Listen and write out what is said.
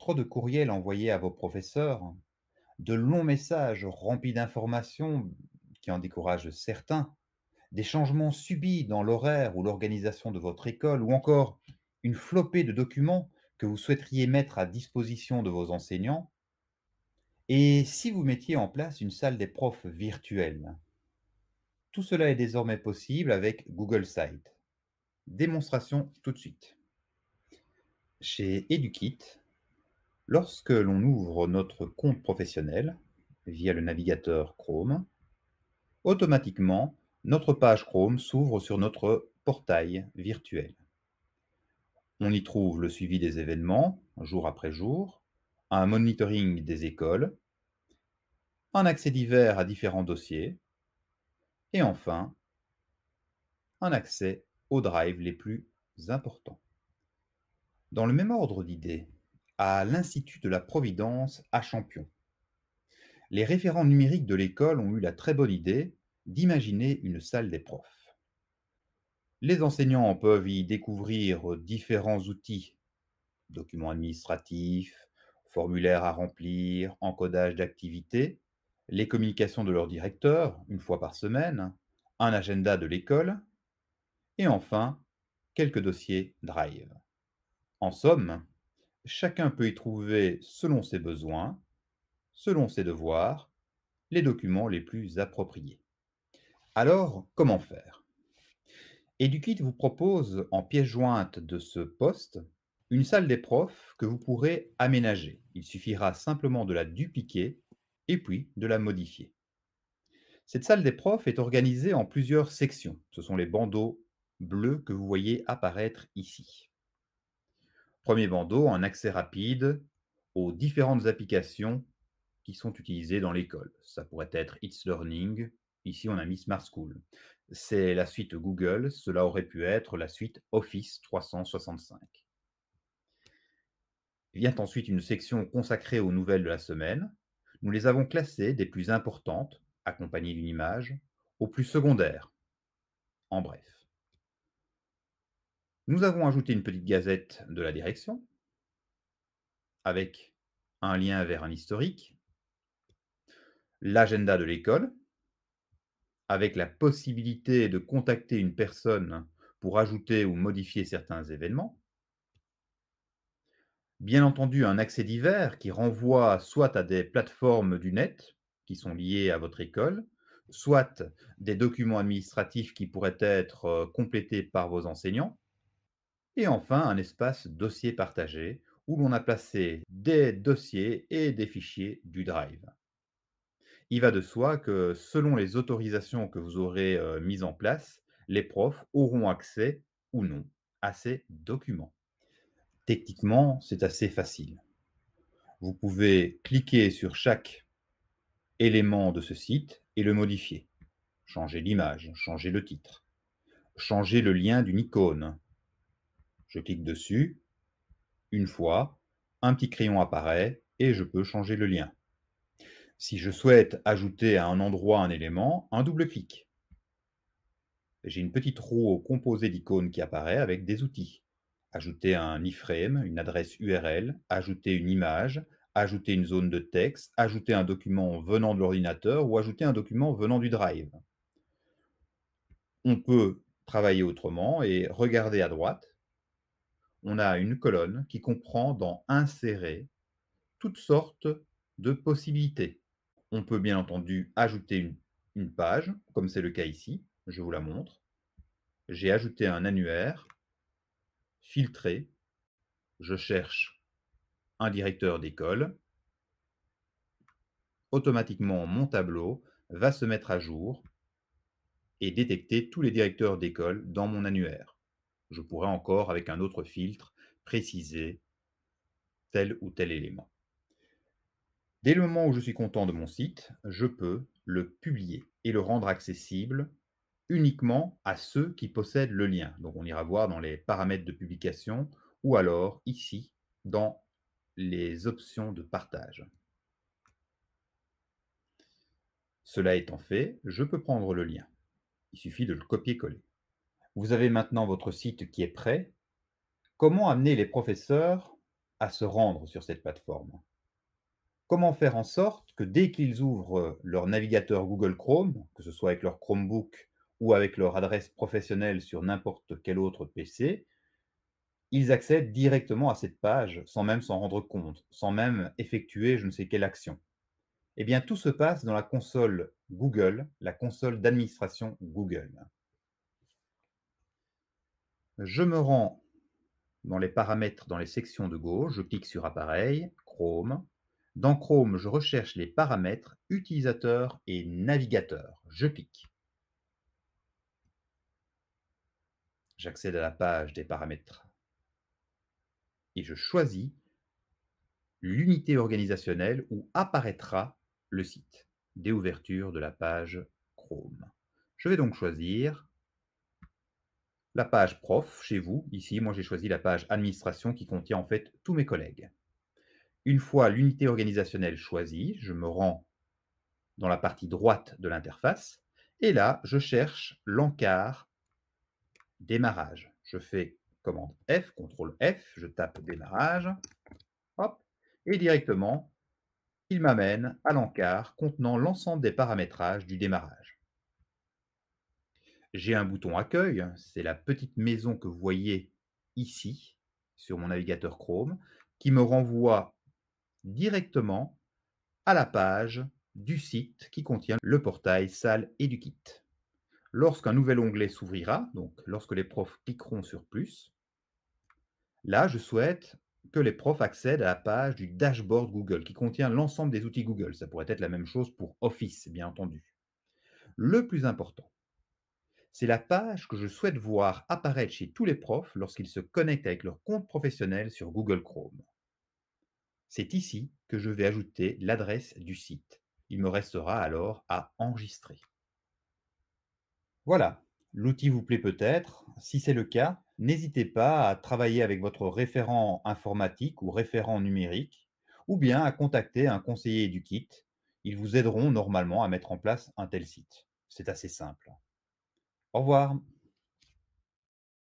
Trop de courriels envoyés à vos professeurs, de longs messages remplis d'informations qui en découragent certains, des changements subis dans l'horaire ou l'organisation de votre école, ou encore une flopée de documents que vous souhaiteriez mettre à disposition de vos enseignants. Et si vous mettiez en place une salle des profs virtuelle? Tout cela est désormais possible avec Google Site. Démonstration tout de suite. Chez EduKit, lorsque l'on ouvre notre compte professionnel via le navigateur Chrome, automatiquement, notre page Chrome s'ouvre sur notre portail virtuel. On y trouve le suivi des événements, jour après jour, un monitoring des écoles, un accès divers à différents dossiers et enfin, un accès aux drives les plus importants. Dans le même ordre d'idées, à l'Institut de la Providence à Champion, les référents numériques de l'école ont eu la très bonne idée d'imaginer une salle des profs. Les enseignants peuvent y découvrir différents outils, documents administratifs, formulaires à remplir, encodage d'activités, les communications de leur directeur une fois par semaine, un agenda de l'école et enfin quelques dossiers Drive. En somme, chacun peut y trouver, selon ses besoins, selon ses devoirs, les documents les plus appropriés. Alors, comment faire? EduKit vous propose, en pièce jointe de ce poste, une salle des profs que vous pourrez aménager. Il suffira simplement de la dupliquer et puis de la modifier. Cette salle des profs est organisée en plusieurs sections. Ce sont les bandeaux bleus que vous voyez apparaître ici. Premier bandeau, un accès rapide aux différentes applications qui sont utilisées dans l'école. Ça pourrait être It's Learning. Ici, on a mis Smart School. C'est la suite Google. Cela aurait pu être la suite Office 365. Vient ensuite une section consacrée aux nouvelles de la semaine. Nous les avons classées des plus importantes, accompagnées d'une image, aux plus secondaires. En bref. Nous avons ajouté une petite gazette de la direction, avec un lien vers un historique, l'agenda de l'école, avec la possibilité de contacter une personne pour ajouter ou modifier certains événements. Bien entendu, un accès divers qui renvoie soit à des plateformes du net qui sont liées à votre école, soit des documents administratifs qui pourraient être complétés par vos enseignants. Et enfin, un espace dossier partagé où l'on a placé des dossiers et des fichiers du Drive. Il va de soi que selon les autorisations que vous aurez mises en place, les profs auront accès ou non à ces documents. Techniquement, c'est assez facile. Vous pouvez cliquer sur chaque élément de ce site et le modifier. Changer l'image, changer le titre, changer le lien d'une icône. Je clique dessus, une fois, un petit crayon apparaît et je peux changer le lien. Si je souhaite ajouter à un endroit un élément, un double-clic. J'ai une petite roue composée d'icônes qui apparaît avec des outils. Ajouter un iframe, une adresse URL, ajouter une image, ajouter une zone de texte, ajouter un document venant de l'ordinateur ou ajouter un document venant du Drive. On peut travailler autrement et regarder à droite. On a une colonne qui comprend dans Insérer toutes sortes de possibilités. On peut bien entendu ajouter une page, comme c'est le cas ici. Je vous la montre. J'ai ajouté un annuaire, filtré, je cherche un directeur d'école. Automatiquement, mon tableau va se mettre à jour et détecter tous les directeurs d'école dans mon annuaire. Je pourrais encore, avec un autre filtre, préciser tel ou tel élément. Dès le moment où je suis content de mon site, je peux le publier et le rendre accessible uniquement à ceux qui possèdent le lien. Donc on ira voir dans les paramètres de publication ou alors ici dans les options de partage. Cela étant fait, je peux prendre le lien. Il suffit de le copier-coller. Vous avez maintenant votre site qui est prêt. Comment amener les professeurs à se rendre sur cette plateforme. Comment faire en sorte que dès qu'ils ouvrent leur navigateur Google Chrome, que ce soit avec leur Chromebook ou avec leur adresse professionnelle sur n'importe quel autre PC, ils accèdent directement à cette page sans même s'en rendre compte, sans même effectuer je ne sais quelle action? Eh bien, tout se passe dans la console Google, la console d'administration Google. Je me rends dans les paramètres, dans les sections de gauche, je clique sur Appareil, Chrome. Dans Chrome, je recherche les paramètres Utilisateur et Navigateur. Je clique. J'accède à la page des paramètres et je choisis l'unité organisationnelle où apparaîtra le site dès ouverture de la page Chrome. Je vais donc choisir la page prof chez vous. Ici, moi, j'ai choisi la page administration qui contient en fait tous mes collègues. Une fois l'unité organisationnelle choisie, je me rends dans la partie droite de l'interface et là, je cherche l'encart démarrage. Je fais commande F, CTRL F, je tape démarrage, hop, et directement, il m'amène à l'encart contenant l'ensemble des paramétrages du démarrage. J'ai un bouton accueil, c'est la petite maison que vous voyez ici sur mon navigateur Chrome, qui me renvoie directement à la page du site qui contient le portail Salle Educate. Lorsqu'un nouvel onglet s'ouvrira, donc lorsque les profs cliqueront sur plus, là, je souhaite que les profs accèdent à la page du dashboard Google qui contient l'ensemble des outils Google. Ça pourrait être la même chose pour Office, bien entendu. Le plus important, c'est la page que je souhaite voir apparaître chez tous les profs lorsqu'ils se connectent avec leur compte professionnel sur Google Chrome. C'est ici que je vais ajouter l'adresse du site. Il me restera alors à enregistrer. Voilà, l'outil vous plaît peut-être. Si c'est le cas, n'hésitez pas à travailler avec votre référent informatique ou référent numérique, ou bien à contacter un conseiller du kit. Ils vous aideront normalement à mettre en place un tel site. C'est assez simple. Au revoir.